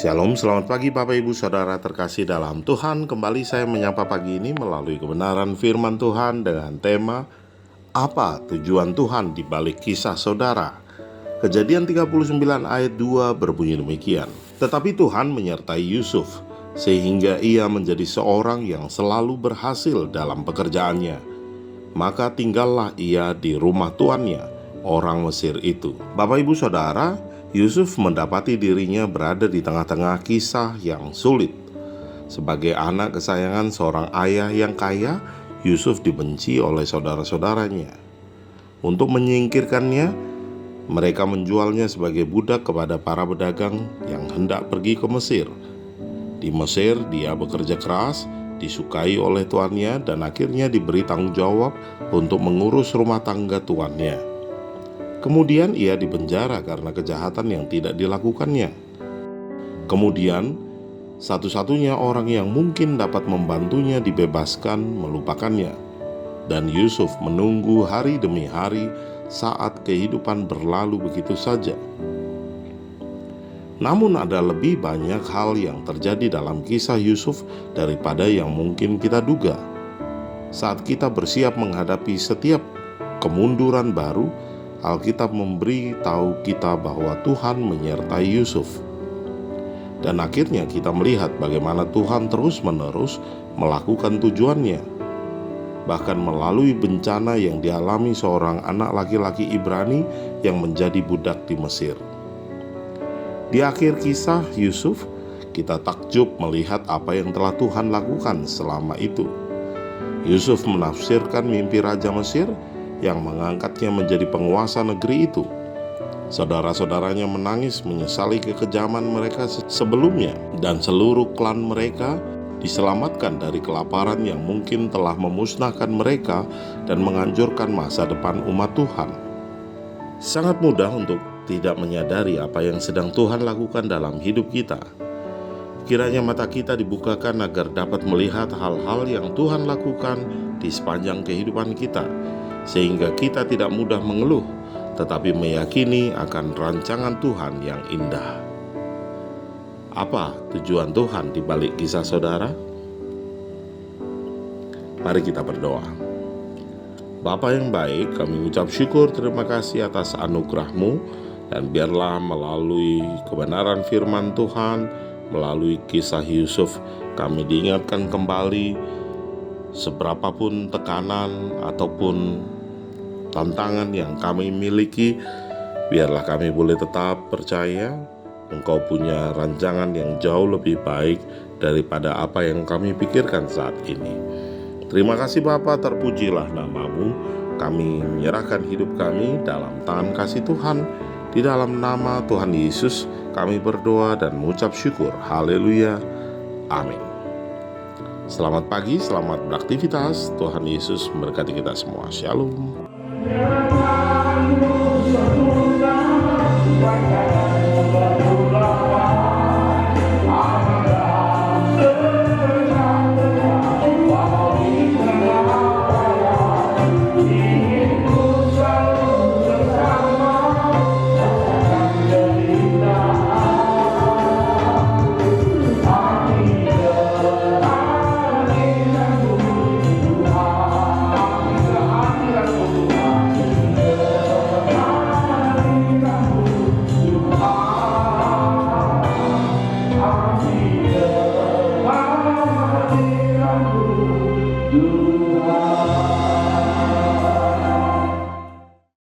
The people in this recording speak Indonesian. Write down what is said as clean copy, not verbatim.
Shalom, selamat pagi Bapak Ibu Saudara terkasih dalam Tuhan. Kembali saya menyapa pagi ini melalui kebenaran firman Tuhan dengan tema apa tujuan Tuhan di balik kisah saudara. Kejadian 39 ayat 2 berbunyi demikian. Tetapi Tuhan menyertai Yusuf sehingga ia menjadi seorang yang selalu berhasil dalam pekerjaannya. Maka tinggallah ia di rumah tuannya, orang Mesir itu. Bapak Ibu Saudara, Yusuf mendapati dirinya berada di tengah-tengah kisah yang sulit. Sebagai anak kesayangan seorang ayah yang kaya, Yusuf dibenci oleh saudara-saudaranya. Untuk menyingkirkannya, mereka menjualnya sebagai budak kepada para pedagang yang hendak pergi ke Mesir. Di Mesir, dia bekerja keras, disukai oleh tuannya, dan akhirnya diberi tanggung jawab untuk mengurus rumah tangga tuannya. Kemudian ia dipenjara karena kejahatan yang tidak dilakukannya. Kemudian, satu-satunya orang yang mungkin dapat membantunya dibebaskan melupakannya. Dan Yusuf menunggu hari demi hari saat kehidupan berlalu begitu saja. Namun ada lebih banyak hal yang terjadi dalam kisah Yusuf daripada yang mungkin kita duga. Saat kita bersiap menghadapi setiap kemunduran baru, Alkitab memberi tahu kita bahwa Tuhan menyertai Yusuf. Dan akhirnya kita melihat bagaimana Tuhan terus-menerus melakukan tujuannya. Bahkan melalui bencana yang dialami seorang anak laki-laki Ibrani yang menjadi budak di Mesir. Di akhir kisah Yusuf, kita takjub melihat apa yang telah Tuhan lakukan selama itu. Yusuf menafsirkan mimpi Raja Mesir yang mengangkatnya menjadi penguasa negeri itu. Saudara-saudaranya menangis menyesali kekejaman mereka sebelumnya, dan seluruh klan mereka diselamatkan dari kelaparan yang mungkin telah memusnahkan mereka dan menghancurkan masa depan umat Tuhan. Sangat mudah untuk tidak menyadari apa yang sedang Tuhan lakukan dalam hidup kita. Kiranya mata kita dibukakan agar dapat melihat hal-hal yang Tuhan lakukan di sepanjang kehidupan kita, sehingga kita tidak mudah mengeluh, tetapi meyakini akan rancangan Tuhan yang indah. Apa tujuan Tuhan di balik kisah saudara? Mari kita berdoa. Bapa yang baik, kami ucap syukur terima kasih atas anugerah-Mu, dan biarlah melalui kebenaran firman Tuhan, melalui kisah Yusuf, kami diingatkan kembali seberapapun tekanan ataupun tantangan yang kami miliki, biarlah kami boleh tetap percaya Engkau punya rancangan yang jauh lebih baik daripada apa yang kami pikirkan saat ini. Terima kasih Bapa, terpujilah nama-Mu. Kami menyerahkan hidup kami dalam tangan kasih Tuhan. Di dalam nama Tuhan Yesus kami berdoa dan mengucap syukur. Haleluya. Amin. Selamat pagi, selamat beraktivitas. Tuhan Yesus memberkati kita semua. Shalom.